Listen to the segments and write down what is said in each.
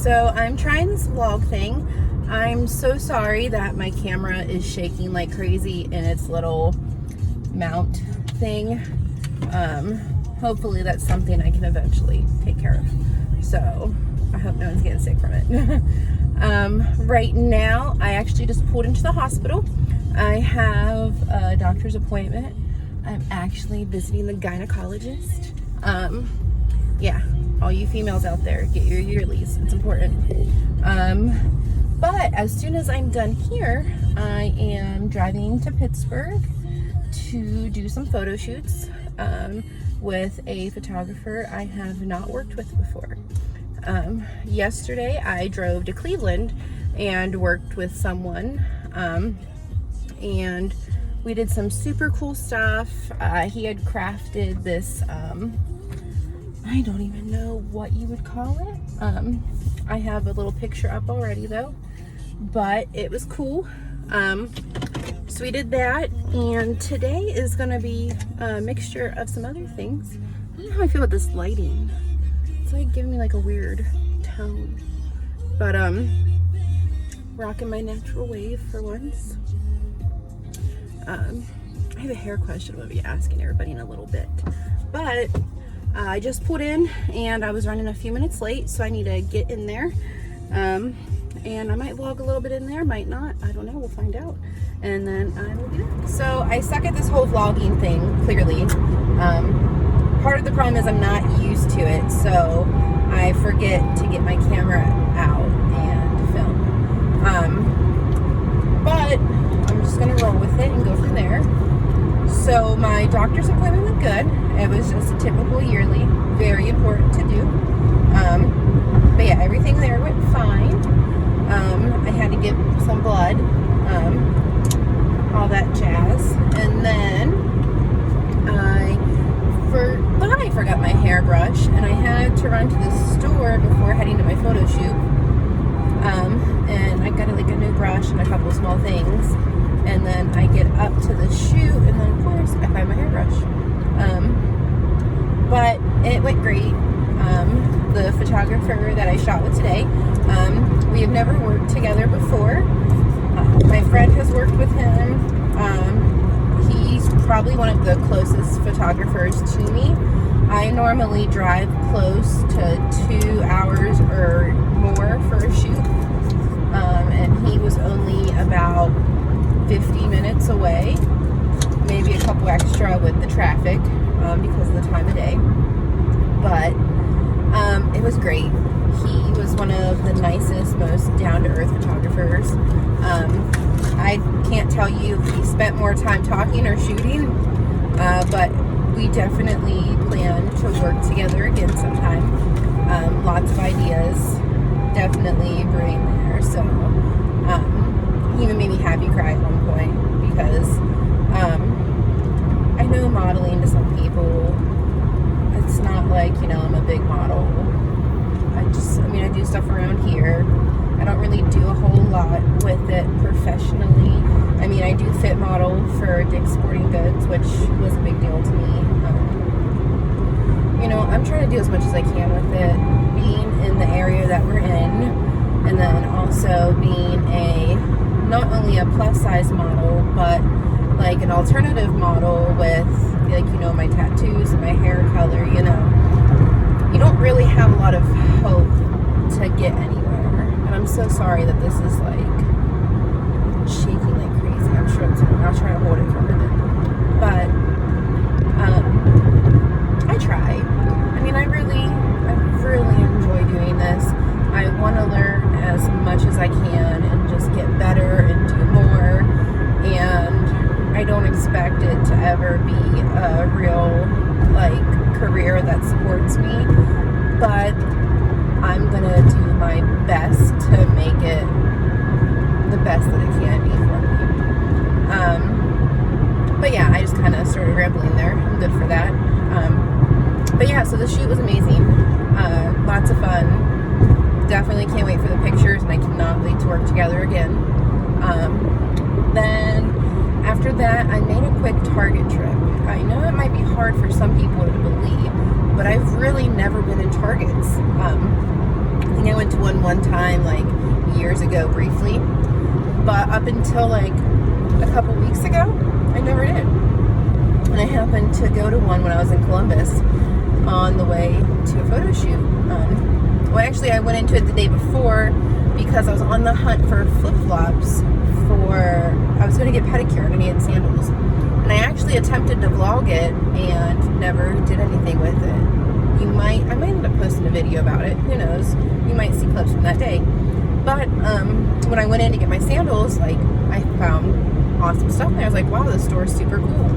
So I'm trying this vlog thing. I'm so sorry that my camera is shaking like crazy in its little mount thing. Hopefully that's something I can eventually take care of. So I hope no one's getting sick from it. Right now, I actually just pulled into the hospital. I have a doctor's appointment. I'm actually visiting the gynecologist. Yeah, all you females out there, get your yearlies. It's important. But as soon as I'm done here, I am driving to Pittsburgh to do some photo shoots with a photographer I have not worked with before. Yesterday I drove to Cleveland and worked with someone, and we did some super cool stuff. He had crafted this, I don't even know what you would call it. I have a little picture up already though, but it was cool. So we did that, and today is gonna be a mixture of some other things. I don't know how I feel about this lighting. It's like giving me like a weird tone, but rocking my natural wave for once. I have a hair question I'm gonna be asking everybody in a little bit, but I just pulled in and I was running a few minutes late, so I need to get in there. And I might vlog a little bit in there, might not, I don't know, we'll find out. And then I will be back. So I suck at this whole vlogging thing, clearly. Part of the problem is I'm not used to it, so I forget to get my camera out and film. But I'm just gonna roll with it and go from there. So my doctor's appointment went good. It was just a typical yearly, very important to do. But yeah, everything there went fine. I had to give some blood, all that jazz. And then I thought I forgot my hairbrush, and I had to run to the store before heading to my photo shoot. And I got like a new brush and a couple of small things. And then I get up to the shoot, and then of course I find my hairbrush. But it went great. The photographer that I shot with today, we have never worked together before. My friend has worked with him. He's probably one of the closest photographers to me. I normally drive close to 2 hours or more for a shoot. And he was only about 50 minutes away, maybe a couple extra with the traffic because of the time of day. But it was great. He was one of the nicest, most down-to-earth photographers. I can't tell you if we spent more time talking or shooting, but we definitely plan to work together again sometime. Lots of ideas definitely brewing there. So he even made me happy cry at one point because I know modeling to some people, it's not like, you know, I'm a big model. I do stuff around here. I don't really do a whole lot with it professionally. I mean, I do fit model for Dick's Sporting Goods, which was a big deal to me. You know, I'm trying to do as much as I can with it, being in the area that we're in, and then also being not only a plus size model, but like an alternative model with, like, you know, my tattoos and my hair color. You know, you don't really have a lot of hope to get anywhere. And I'm so sorry that this is like shaking like crazy. I'm sure I'll try to hold it for a minute. But I try. I mean, I really enjoy doing this. I want to learn as much as I can and just get better and do more. And I don't expect it to ever be a real like career that supports me, but I'm gonna do my best to make it the best that it can be for me. But yeah, I just kind of started rambling there. I'm good for that. But yeah, so the shoot was amazing. Lots of fun. Definitely can't wait for the pictures, and I cannot wait to work together again. Then after that, I made a quick Target trip. I know it might be hard for some people to believe, but I've really never been in Targets. I think I went to one time, like, years ago, briefly. But up until, like, a couple weeks ago, I never did. And I happened to go to one when I was in Columbus on the way to a photo shoot. Well, actually, I went into it the day before because I was on the hunt for flip-flops I was going to get pedicured and I needed sandals. And I actually attempted to vlog it and never did anything with it. I might end up posting a video about it. Who knows? You might see clips from that day. But when I went in to get my sandals, like, I found awesome stuff and I was like, wow, this store is super cool.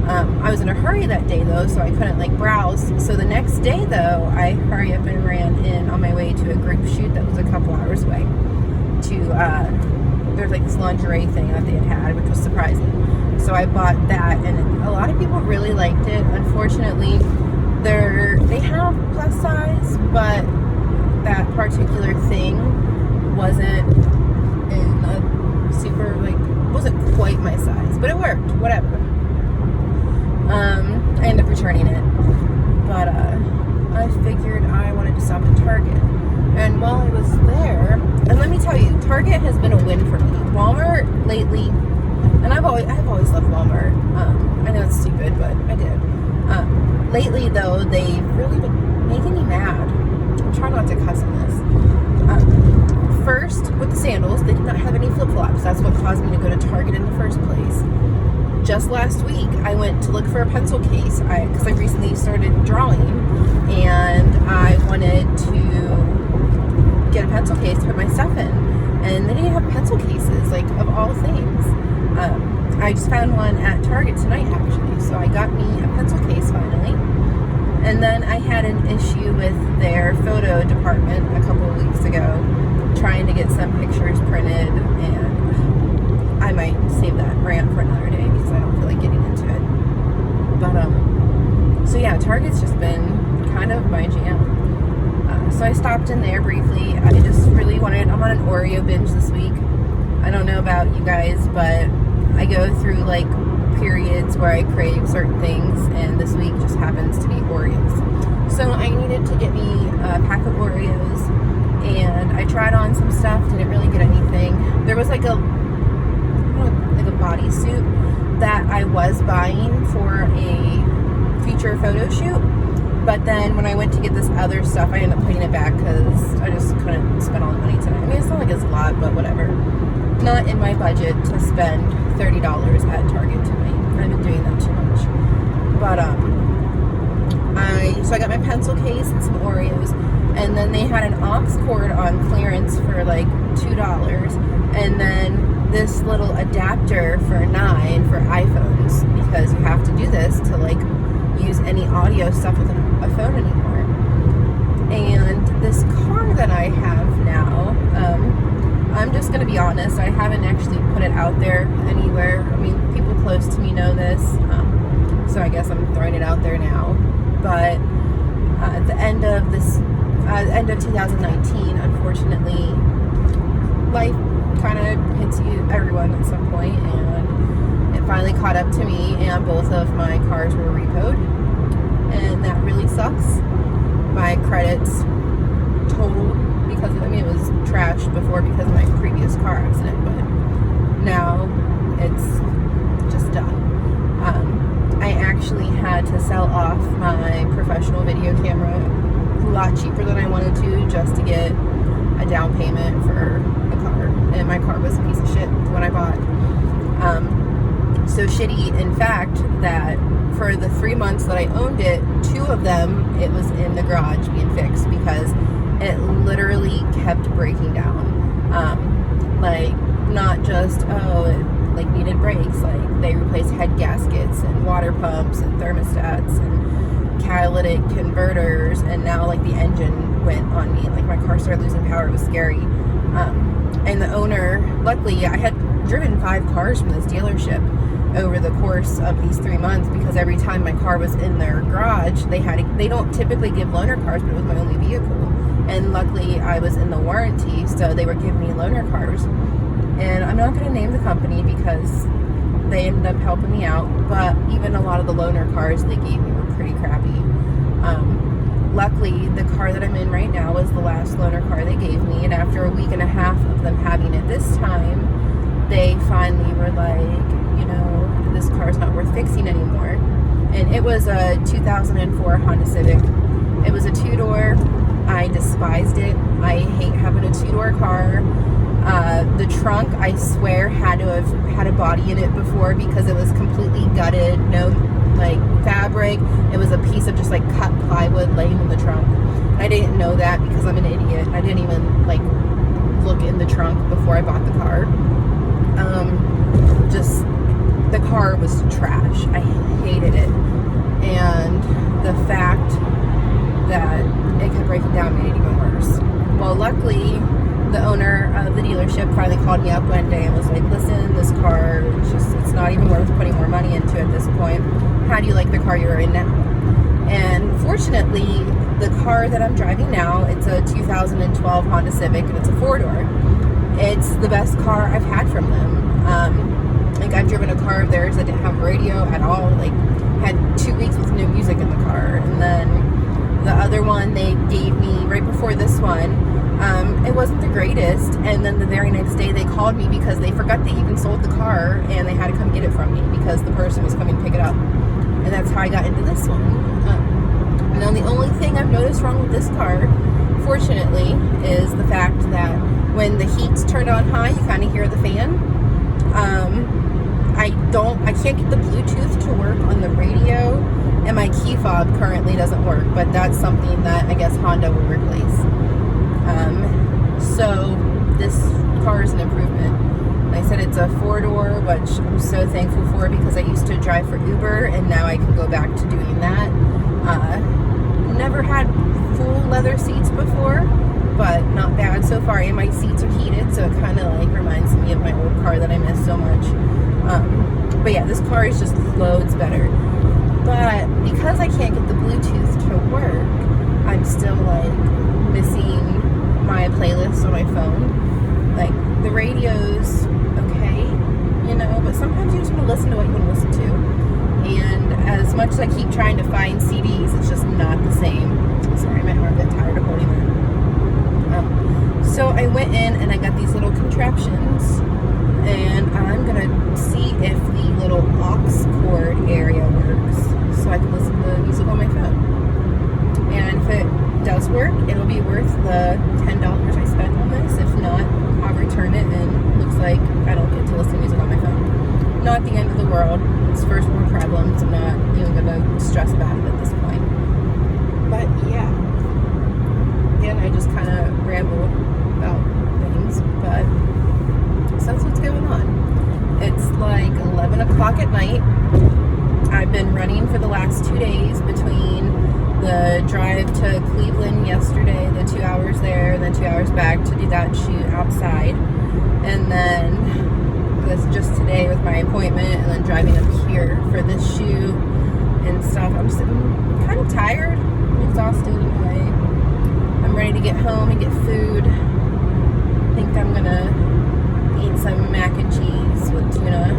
I was in a hurry that day though, so I couldn't like browse. So the next day though, I hurry up and ran in on my way to a group shoot that was a couple hours away. There's like this lingerie thing that they had, which was surprising. So I bought that, and a lot of people really liked it. Unfortunately, they have plus size, but that particular thing wasn't in a super, like, wasn't quite my size, but it worked, whatever. I ended up returning it, but I figured I wanted to stop at Target. And while I was there, and let me tell you, Target has been a win for me. Walmart lately, and I've always loved Walmart. I know it's stupid, but I did. Lately though, they've really been making me mad. I'm trying not to cuss on this. First, with the sandals, they did not have any flip-flops. That's what caused me to go to Target in the first place. Just last week, I went to look for a pencil case because I recently started drawing, and I wanted to get a pencil case to put my stuff in, and they didn't have pencil cases, like, of all things. I just found one at Target tonight, actually, so I got me a pencil case finally. And then I had an issue with their photo department a couple of weeks ago, trying to get some pictures printed, and I might save that rant for another day because I don't feel like getting into it. But, so yeah, Target's just been kind of my jam. So I stopped in there briefly. I just really I'm on an Oreo binge this week. I don't know about you guys, but I go through like periods where I crave certain things, and this week just happens to be Oreos. So I needed to get me a pack of Oreos, and I tried on some stuff, didn't really get anything. There was like a bodysuit that I was buying for a future photo shoot, but then when I went to get this other stuff, I ended up putting it back because I just couldn't spend all the money tonight. I mean, it's not like it's a lot, but whatever. Not in my budget to spend $30 at Target tonight. I've been doing that too much. But so I got my pencil case and some Oreos, and then they had an aux cord on clearance for like $2, and then this little adapter for $9 for iPhones, because you have to do this to like use any audio stuff with a phone anymore. And this car that I have now, I'm just going to be honest, I haven't actually put it out there anywhere. I mean, people close to me know this, so I guess I'm throwing it out there now. But at the end of 2019, unfortunately, life kind of hits everyone at some point, and it finally caught up to me, and both of my cars were repoed, and that really sucks. My credits totaled because it was trashed before because of my previous car accident, but now it's just done. I actually had to sell off my professional video camera a lot cheaper than I wanted to, just to get a down payment for a car, and my car was a piece of shit when I bought. So shitty, in fact, that for the 3 months that I owned it, 2 of them, it was in the garage being fixed because it literally kept breaking down. Like, not just, it like needed brakes, like they replaced head gaskets and water pumps and thermostats and catalytic converters, and now like the engine went on me. Like my car started losing power. It was scary. And the owner, luckily, I had driven 5 cars from this dealership over the course of these 3 months, because every time my car was in their garage, they don't typically give loaner cars, but it was my only vehicle. And luckily I was in the warranty, so they were giving me loaner cars. And I'm not going to name the company because they ended up helping me out, but even a lot of the loaner cars they gave me were pretty crappy. luckily, the car that I'm in right now was the last loaner car they gave me, and after a week and a half of them having it this time, they finally were like, you know, this car's not worth fixing anymore. And it was a 2004 Honda Civic. It was a two-door. I despised it. I hate having a two-door car. The trunk, I swear, had to have had a body in it before because it was completely gutted, no like fabric. It was a piece of just like cut plywood laying in the trunk. I didn't know that because I'm an idiot. I didn't even like look in the trunk before I bought the car. Just the car was trash. I hated it, and the fact that it kept breaking down made it even worse. Well, luckily, the owner of the dealership finally called me up one day and was like, listen, this car, it's not even worth putting more money into at this point. How do you like the car you're in now? And fortunately, the car that I'm driving now, it's a 2012 Honda Civic, and it's a 4-door. It's the best car I've had from them. Like, I've driven a car of theirs that didn't have radio at all, like, had 2 weeks with no music in the car. And then the other one they gave me right before this one, it wasn't the greatest, and then the very next day they called me because they forgot they even sold the car, and they had to come get it from me because the person was coming to pick it up. And that's how I got into this one. Now, the only thing I've noticed wrong with this car, fortunately, is the fact that when the heat's turned on high, you kind of hear the fan. I can't get the Bluetooth to work on the radio, and my key fob currently doesn't work, but that's something that I guess Honda will replace. So this car is an improvement. I said it's a 4-door, which I'm so thankful for because I used to drive for Uber, and now I can go back to doing that. Never had full leather seats before, but not bad so far, and my seats are heated, so it kind of like reminds me of my old car that I miss so much. But yeah, this car is just loads better. But because I can't get the Bluetooth to work, I'm still like missing my playlist on my phone. Like, the radio's okay, you know, but sometimes you just want to listen to what you want to listen to. And as much as I keep trying to find CDs, it's just not the same. Sorry, my arm got tired of holding that. So I went in and I got these little contraptions, and I'm gonna see if the little aux cord area works so I can listen to music on my phone. And if it does work, it'll be worth the $10 I spent on this. If not, I'll return it, and it looks like I don't get to listen to music on my phone. Not the end of the world. It's first world problems. I'm not even gonna stress about it at this point. But yeah, again, I just kind of rambled about things, but so that's what's going on. It's like 11 o'clock at night. I've been running for the last 2 days between the drive to Cleveland yesterday, the 2 hours there, and then 2 hours back to do that shoot outside. And then this just today with my appointment, and then driving up here for this shoot and stuff. I'm kind of tired. I'm exhausted in a way. I'm ready to get home and get food. I think I'm gonna eat some mac and cheese with tuna.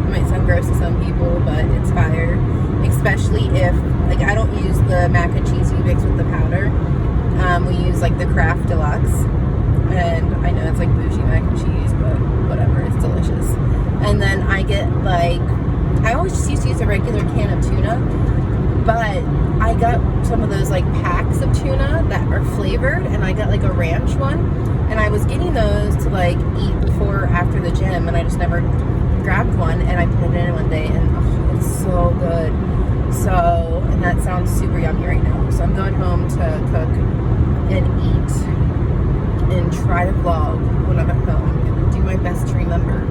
It might sound gross to some people, but it's fire. Especially if, like, I don't use the mac and cheese you mix with the powder. We use like the Kraft Deluxe, and I know it's like bougie mac and cheese, but whatever, it's delicious. And then I get like, I always just used to use a regular can of tuna, but I got some of those like packs of tuna that are flavored, and I got like a ranch one, and I was getting those to like eat before or after the gym, and I just never grabbed one, and I put it in one day, and oh, it's so good. So, and that sounds super yummy right now. So I'm going home to cook and eat and try to vlog when I'm at home and do my best to remember.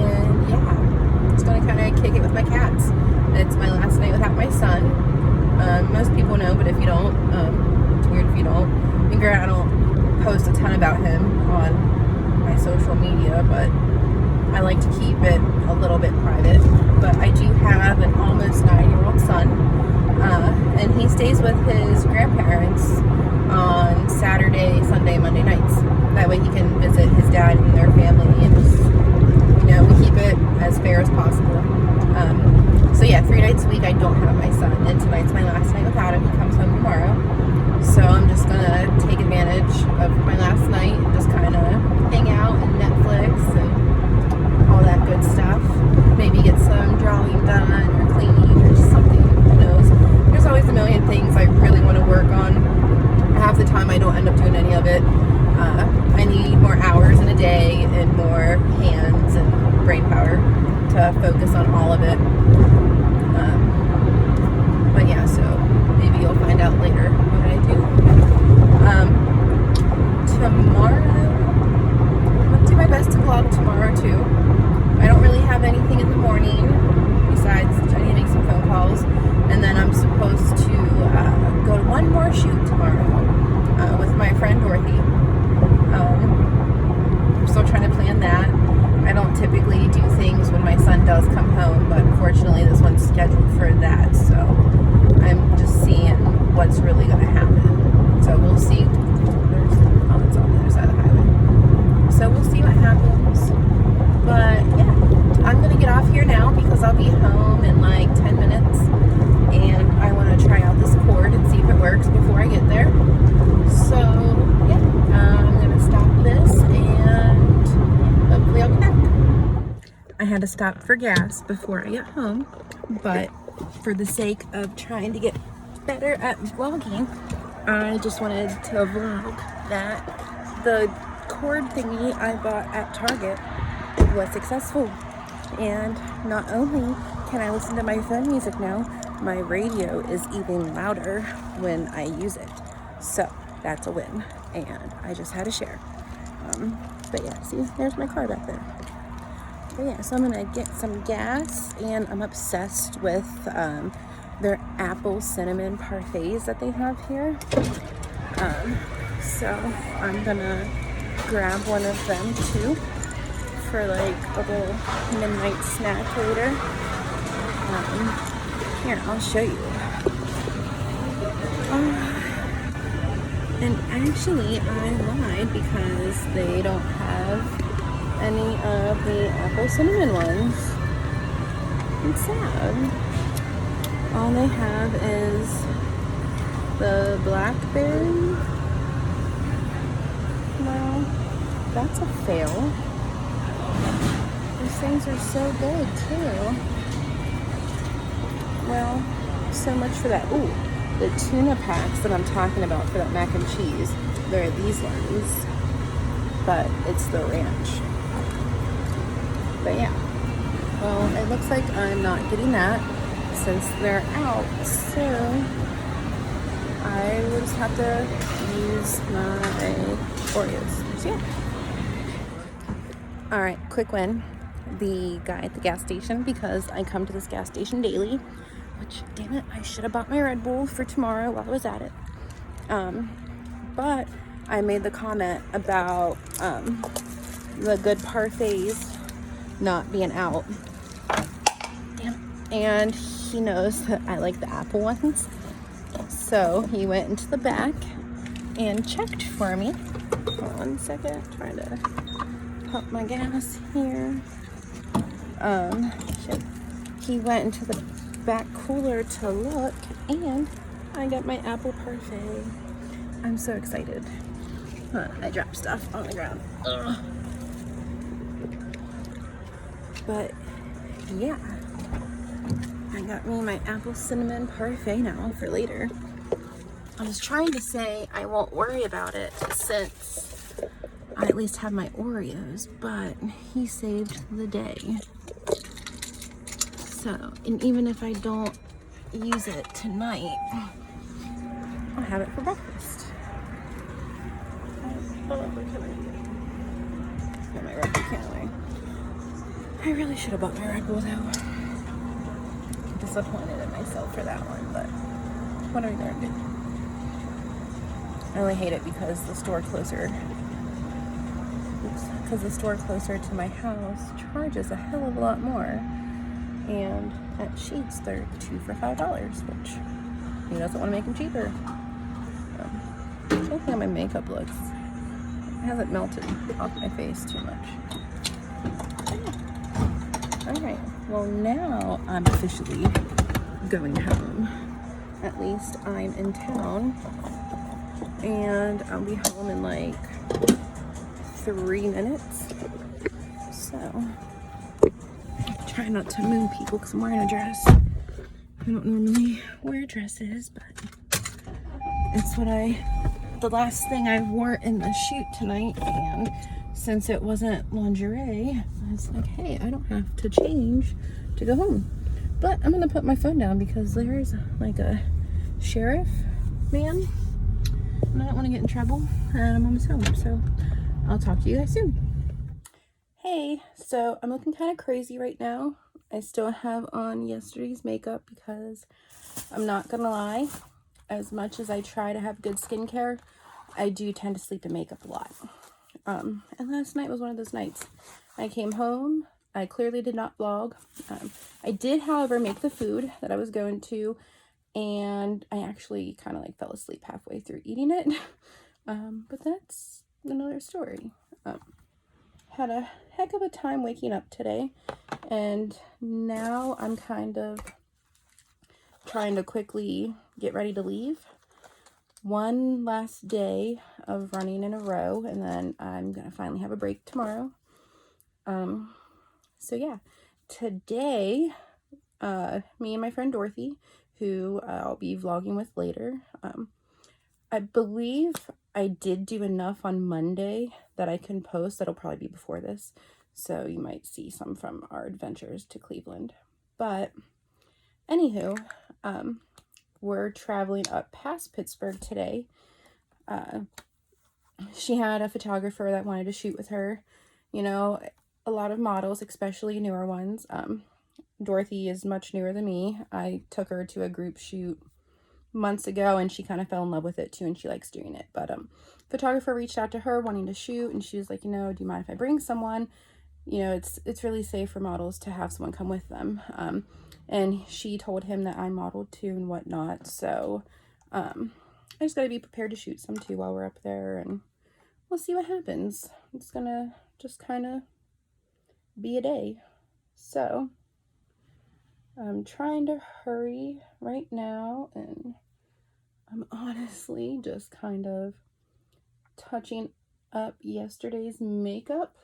And yeah, just gonna kind of kick it with my cats. It's my last night without my son. Most people know, but if you don't, it's weird if you don't. I don't post a ton about him on my social media, but I like to keep it a little bit private. But I do have an almost 9-year-old son, and he stays with his grandparents on Saturday, Sunday, Monday nights. That way he can visit his dad and their family, and just, you know, we keep it as fair as possible. So yeah, 3 nights a week I don't have my son, and tonight's my last night without him. He comes home tomorrow. So I'm just gonna take advantage of my last night and just kind of hang out and Netflix and all that good stuff. Maybe get some drawing done or cleaning or something, who knows. There's always a million things I really want to work on. Half the time I don't end up doing any of it. I need more hours in a day and more hands and brain power to focus on all of it. But yeah, so maybe you'll find out later what I do. Tomorrow, I'm going to do my best to vlog tomorrow too. I don't really have anything in the morning besides I need to make some phone calls. And then I'm supposed to go to one more shoot tomorrow with my friend Dorothy. I'm still trying to plan that. I don't typically do things when my son does come home, but unfortunately this one's scheduled for that, so I'm just seeing what's really going to happen. So we'll see. It's on the other side of the highway. So we'll see what happens. But yeah, I'm going to get off here now because I'll be home in like 10 minutes, and I want to try out this cord and see if it works before I get there. So yeah, I'm going to stop this and hopefully I'll be back. I had to stop for gas before I get home, but for the sake of trying to get better at vlogging, I just wanted to vlog that the cord thingy I bought at Target was successful. And not only can I listen to my phone music now, my radio is even louder when I use it. So that's a win, and I just had to share. But yeah, see, there's my car back there. But yeah, so I'm gonna get some gas, and I'm obsessed with their apple cinnamon parfaits that they have here. So I'm gonna grab one of them too for like a little midnight snack later. Here, I'll show you. And actually, I lied because they don't have any of the apple cinnamon ones. It's sad. All they have is the blackberry. Well, that's a fail. These things are so good too. Well, so much for that. Ooh, the tuna packs that I'm talking about for that mac and cheese, they're these ones, but it's the ranch. But yeah, well, it looks like I'm not getting that since they're out, so I will just have to use my Oreos. So yeah. All right, quick win. The guy at the gas station, because I come to this gas station daily, which, damn it, I should have bought my Red Bull for tomorrow while I was at it. But I made the comment about the good parfaits not being out. Damn. And he knows that I like the apple ones. So he went into the back and checked for me. Hold on 1 second, trying to pump my gas here. He went into the back cooler to look, and I got my apple parfait. I'm so excited. I dropped stuff on the ground. Ugh. But yeah, I got me my apple cinnamon parfait now for later. I was trying to say I won't worry about it since I at least have my Oreos, but he saved the day. So, and even if I don't use it tonight, I'll have it for breakfast. Oh, what can I do? Get my Red Bull can away. I really should have bought my Red Bull though. I'm disappointed in myself for that one, but what are we gonna do? I only hate it because the store closer to my house charges a hell of a lot more. And at Sheetz, they're 2 for $5, which who doesn't want to make them cheaper? I don't think how my makeup looks. It hasn't melted off my face too much. Alright, well now I'm officially going home. At least I'm in town, and I'll be home in like 3 minutes. So try not to moon people because I'm wearing a dress. I don't normally wear dresses, but it's the last thing I wore in the shoot tonight, and since it wasn't lingerie, I was like, hey, I don't have to change to go home. But I'm gonna put my phone down because there's like a sheriff man, and I don't want to get in trouble, and I'm almost home, so I'll talk to you guys soon. Hey, so I'm looking kind of crazy right now. I still have on yesterday's makeup because I'm not gonna lie, as much as I try to have good skincare, I do tend to sleep in makeup a lot. And last night was one of those nights. I came home, I clearly did not vlog. I did, however, make the food that I was going to, and I actually kind of like fell asleep halfway through eating it. But that's another story. Had a heck of a time waking up today, and now I'm kind of trying to quickly get ready to leave. One last day of running in a row, and then I'm gonna finally have a break tomorrow. So yeah, today, me and my friend Dorothy, who I'll be vlogging with later, I believe I did do enough on Monday that I can post. That'll probably be before this, so you might see some from our adventures to Cleveland. But anywho, we're traveling up past Pittsburgh today. She had a photographer that wanted to shoot with her. You know, a lot of models, especially newer ones. Dorothy is much newer than me. I took her to a group shoot months ago, and she kind of fell in love with it too, and she likes doing it. But photographer reached out to her wanting to shoot, and she was like, you know, do you mind if I bring someone? You know, it's really safe for models to have someone come with them. And she told him that I modeled too and whatnot, so I just gotta be prepared to shoot some too while we're up there, and we'll see what happens. It's gonna just kind of be a day. So I'm trying to hurry right now, and I'm honestly just kind of touching up yesterday's makeup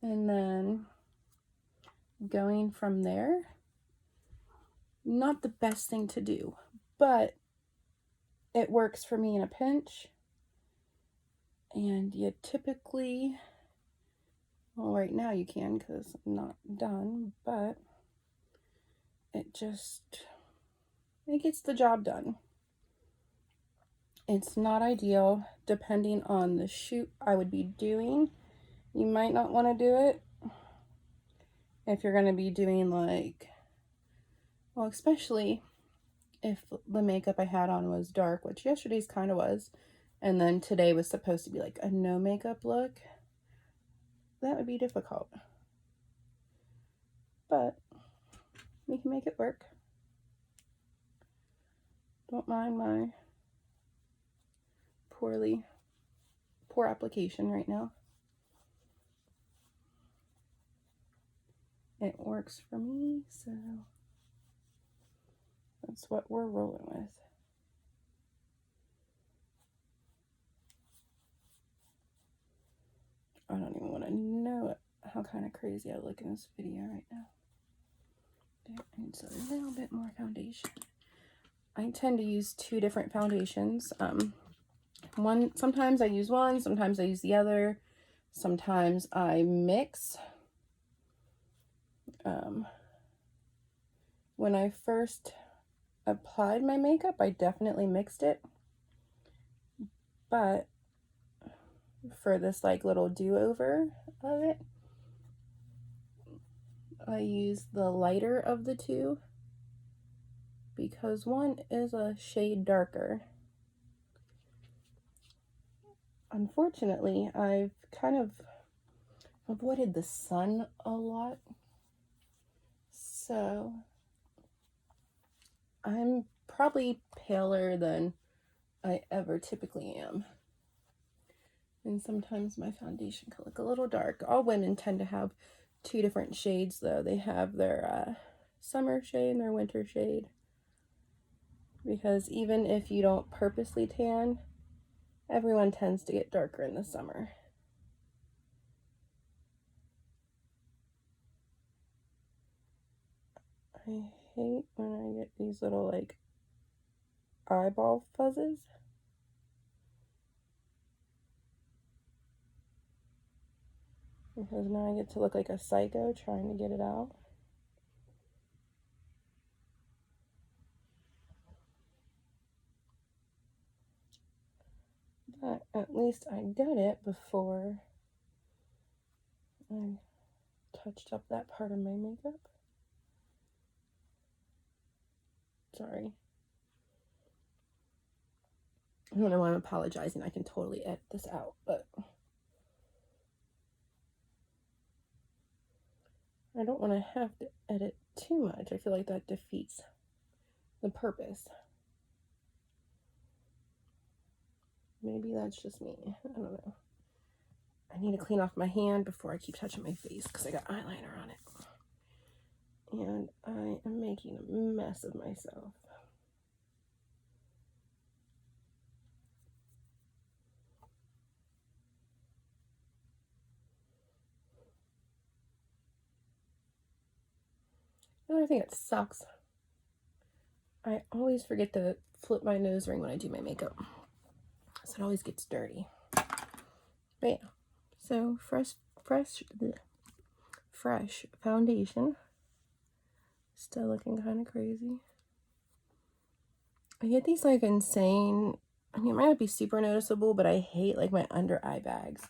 and then going from there. Not the best thing to do, but it works for me in a pinch. And you typically, well, right now you can because I'm not done, but it gets the job done. It's not ideal depending on the shoot I would be doing. You might not want to do it if you're going to be doing like, well, especially if the makeup I had on was dark, which yesterday's kind of was, and then today was supposed to be like a no makeup look. That would be difficult. But we can make it work. Don't mind my poor application right now. It works for me, so that's what we're rolling with. I don't even want to know how kind of crazy I look in this video right now. There needs a little bit more foundation. I tend to use 2 different foundations. Sometimes I use one, sometimes I use the other. Sometimes I mix. When I first applied my makeup, I definitely mixed it. But for this like little do-over of it, I use the lighter of the 2 because one is a shade darker. Unfortunately, I've kind of avoided the sun a lot, so I'm probably paler than I ever typically am. And sometimes my foundation can look a little dark. All women tend to have 2 different shades though. They have their summer shade and their winter shade. Because even if you don't purposely tan, everyone tends to get darker in the summer. I hate when I get these little like eyeball fuzzes. Because now I get to look like a psycho trying to get it out. But at least I did it before I touched up that part of my makeup. Sorry. When I'm apologizing, I can totally edit this out, but I don't want to have to edit too much. I feel like that defeats the purpose. Maybe that's just me. I don't know. I need to clean off my hand before I keep touching my face because I got eyeliner on it. And I am making a mess of myself. Another thing that sucks, I always forget to flip my nose ring when I do my makeup. So it always gets dirty. But yeah, so fresh foundation. Still looking kind of crazy. I get these like insane, I mean, it might not be super noticeable, but I hate like my under eye bags.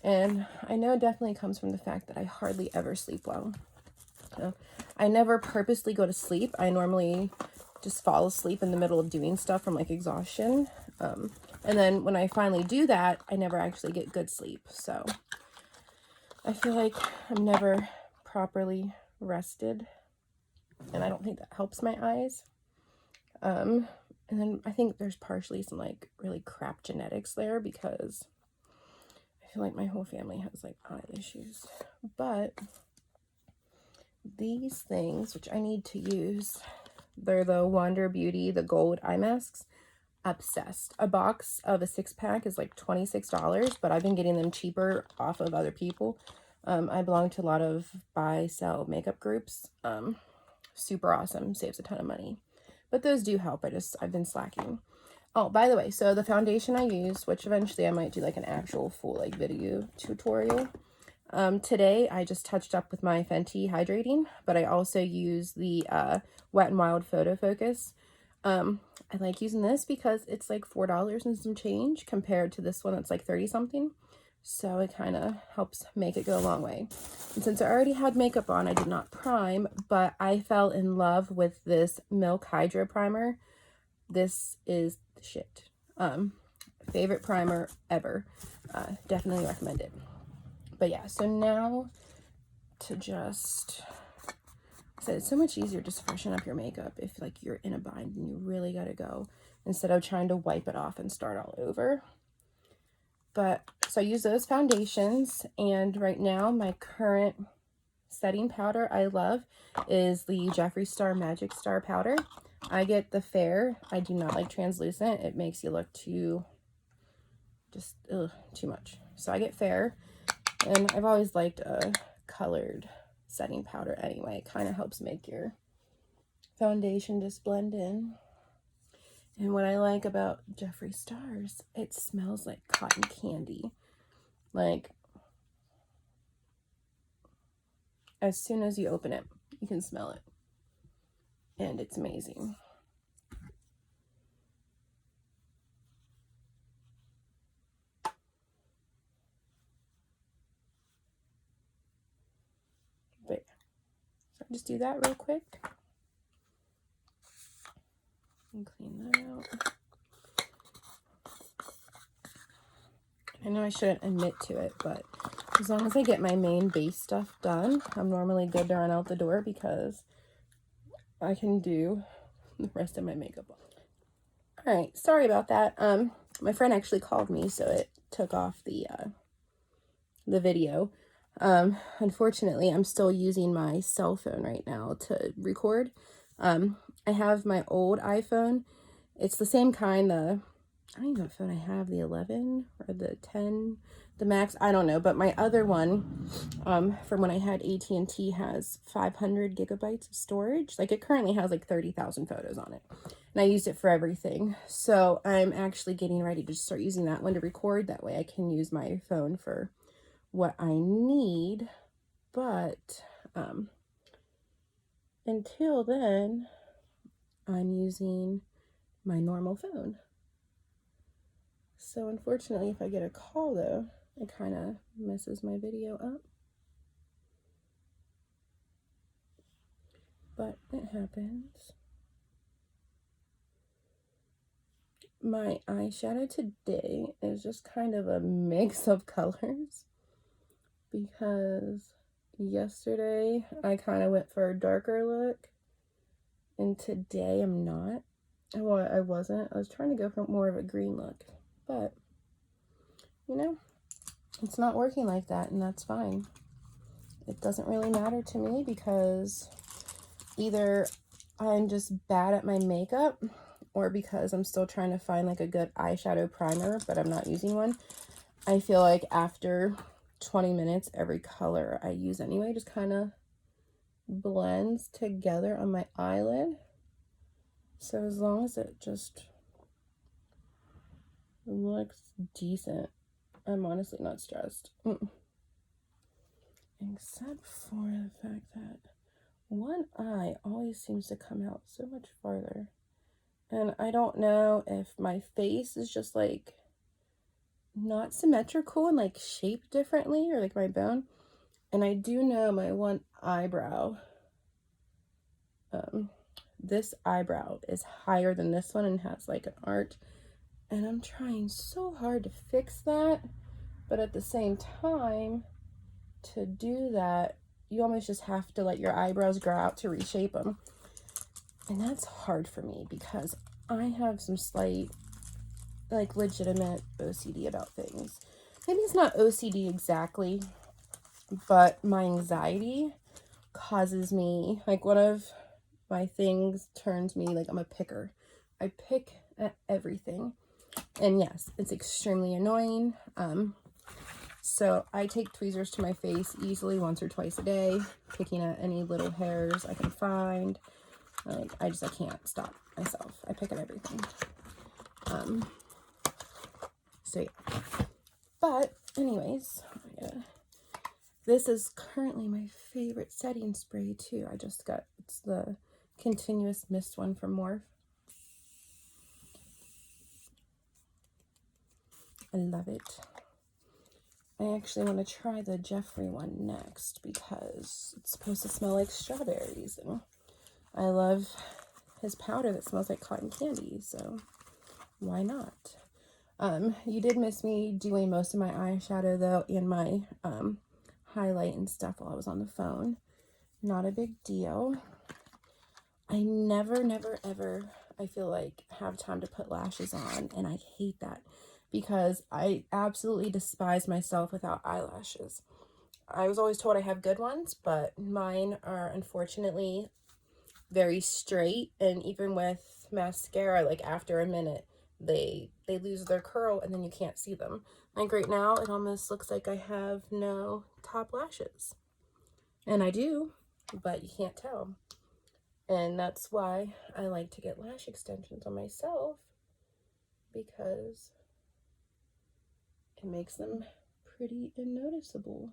And I know it definitely comes from the fact that I hardly ever sleep well. So I never purposely go to sleep. I normally just fall asleep in the middle of doing stuff from like exhaustion. And then when I finally do that, I never actually get good sleep. So I feel like I'm never properly rested. And I don't think that helps my eyes. And then I think there's partially some like really crap genetics there because I feel like my whole family has like eye issues. But these things, which I need to use, they're the Wander Beauty, the gold eye masks. Obsessed. A box of a 6-pack is like $26, but I've been getting them cheaper off of other people. I belong to a lot of buy, sell makeup groups. Super awesome. Saves a ton of money. But those do help. I've been slacking. Oh, by the way, so the foundation I use, which eventually I might do like an actual full like video tutorial. Today I just touched up with my Fenty hydrating, but I also use the Wet n Wild Photo Focus. I like using this because it's like $4 and some change compared to this one that's like 30 something. So it kind of helps make it go a long way. And since I already had makeup on, I did not prime, but I fell in love with this Milk Hydro Primer. This is the shit. Favorite primer ever. Definitely recommend it. But yeah, so now to just... So it's so much easier just to freshen up your makeup if like you're in a bind and you really gotta go instead of trying to wipe it off and start all over. But so I use those foundations, and right now my current setting powder I love is the Jeffree Star Magic Star powder. I get the fair. I do not like translucent. It makes you look too much. So I get fair, and I've always liked a colored setting powder anyway. It kind of helps make your foundation just blend in. And what I like about Jeffree Stars, it smells like cotton candy. Like, as soon as you open it, you can smell it. And it's amazing. But yeah. So I just do that real quick. And clean that out. I know I shouldn't admit to it, but as long as I get my main base stuff done, I'm normally good to run out the door because I can do the rest of my makeup. All right, sorry about that. My friend actually called me, so it took off the video. Unfortunately, I'm still using my cell phone right now to record. I have my old iPhone. It's the same kind, I don't even know what phone I have, the 11 or the 10, the Max, I don't know. But my other one, from when I had AT&T, has 500 gigabytes of storage. Like, it currently has like 30,000 photos on it. And I used it for everything. So I'm actually getting ready to start using that one to record. That way I can use my phone for what I need. But until then, I'm using my normal phone. So unfortunately, if I get a call though, it kind of messes my video up. But it happens. My eyeshadow today is just kind of a mix of colors, because yesterday I kind of went for a darker look, and today I'm not. Well, I wasn't. I was trying to go for more of a green look, but you know, it's not working like that, and that's fine. It doesn't really matter to me, because either I'm just bad at my makeup, or because I'm still trying to find like a good eyeshadow primer, but I'm not using one. I feel like after 20 minutes, every color I use anyway just kind of blends together on my eyelid. So as long as it just looks decent, I'm honestly not stressed. Except for the fact that one eye always seems to come out so much farther. And I don't know if my face is just like not symmetrical and like shaped differently, or like my bone. And I do know my one eyebrow, this eyebrow is higher than this one and has like an arch. And I'm trying so hard to fix that. But at the same time, to do that, you almost just have to let your eyebrows grow out to reshape them. And that's hard for me, because I have some slight, like, legitimate OCD about things. Maybe it's not OCD exactly, but my anxiety causes me, like, one of my things turns me, like, I'm a picker. I pick at everything. And yes, it's extremely annoying. So I take tweezers to my face easily once or twice a day, picking at any little hairs I can find. Like, I can't stop myself. I pick at everything. So yeah. But anyways, this is currently my favorite setting spray too. It's the Continuous Mist one from Morphe. I love it. I actually want to try the Jeffree one next, because it's supposed to smell like strawberries, and I love his powder that smells like cotton candy, so why not? You did miss me doing most of my eyeshadow though, and my highlight and stuff while I was on the phone. Not a big deal. I never ever, I feel like, have time to put lashes on, and I hate that, because I absolutely despise myself without eyelashes. I was always told I have good ones, but mine are unfortunately very straight, and even with mascara, like, after a minute they lose their curl and then you can't see them. Like right now, it almost looks like I have no top lashes, and I do, but you can't tell. And that's why I like to get lash extensions on myself, because it makes them pretty and noticeable.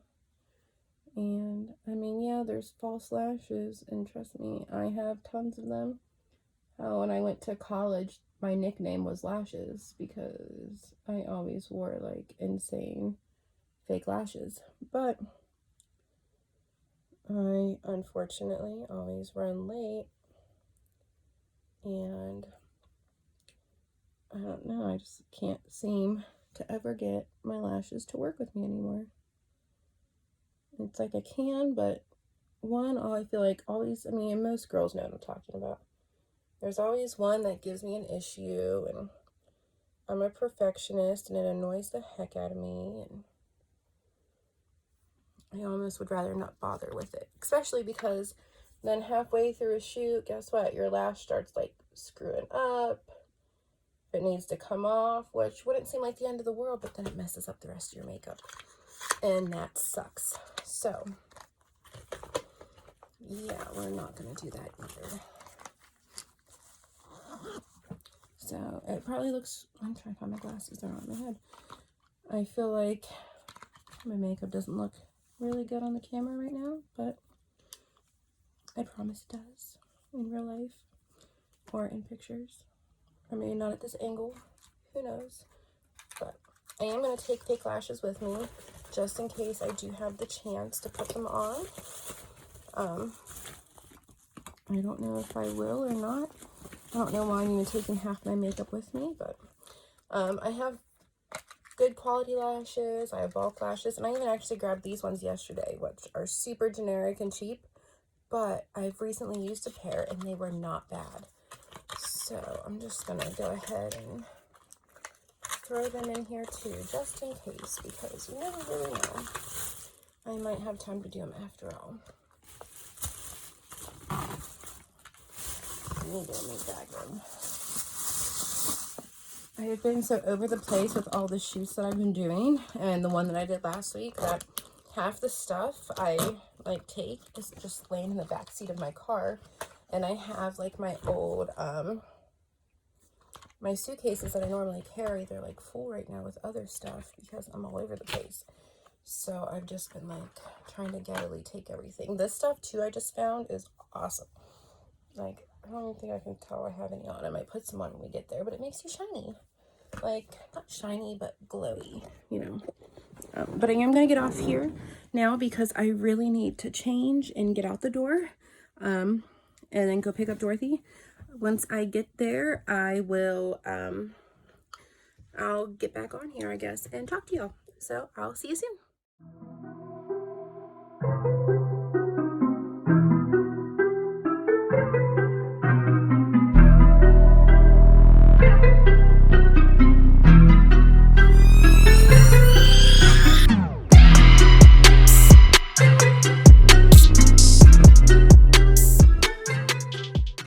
And I mean, yeah, there's false lashes, and trust me, I have tons of them. When I went to college, my nickname was Lashes, because I always wore like insane fake lashes. But I unfortunately always run late, and I don't know, I just can't seem to ever get my lashes to work with me anymore. It's like I can, but I feel like always, I mean, most girls know what I'm talking about. There's always one that gives me an issue, and I'm a perfectionist, and it annoys the heck out of me, and I almost would rather not bother with it, especially because then halfway through a shoot, guess what? Your lash starts like screwing up. It needs to come off, which wouldn't seem like the end of the world, but then it messes up the rest of your makeup, and that sucks. So yeah, we're not gonna do that either. So it probably looks, I'm trying to find my glasses, they're not in my head. I feel like my makeup doesn't look really good on the camera right now, but I promise it does in real life or in pictures. Or maybe not at this angle, who knows. But I am going to take fake lashes with me just in case I do have the chance to put them on. I don't know if I will or not. I don't know why I'm even taking half my makeup with me, but I have good quality lashes. I have bulk lashes, and I even actually grabbed these ones yesterday, which are super generic and cheap, but I've recently used a pair and they were not bad. So I'm just gonna go ahead and throw them in here too, just in case, because you never really know. I might have time to do them after all. Let me go make that good. I have been so over the place with all the shoots that I've been doing, and the one that I did last week, that half the stuff I like take is just laying in the back seat of my car, and I have like my old my suitcases that I normally carry, they're like full right now with other stuff because I'm all over the place. So I've just been like trying to gathily take everything. This stuff too I just found is awesome. Like, I don't even think I can tell I have any on. I might put some on when we get there, but it makes you shiny. Like, not shiny, but glowy, you know. But I am going to get off here now because I really need to change and get out the door. And then go pick up Dorothy. Once I get there, I will, I'll get back on here, I guess, and talk to y'all. So I'll see you soon.